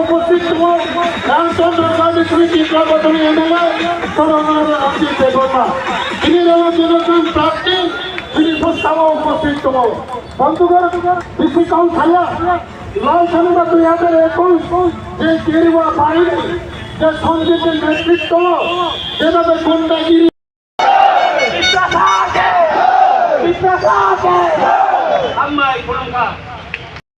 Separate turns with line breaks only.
উপস্থিত রামচন্দ্র গান্ধী সমিতি নির্বাচনী এমএলএ রঞ্জিত দেববর্মা তিনি নির্বাচন প্রার্থী তিনি প্রস্তাব উপস্থিত বন্ধুগণ ডিসি কাউন্সিলর লাল সানুবা 2021 যে কেরুয়া বাহিনী যে সঞ্জিতের নেতৃত্ব যেভাবে গুন্ডাগিরি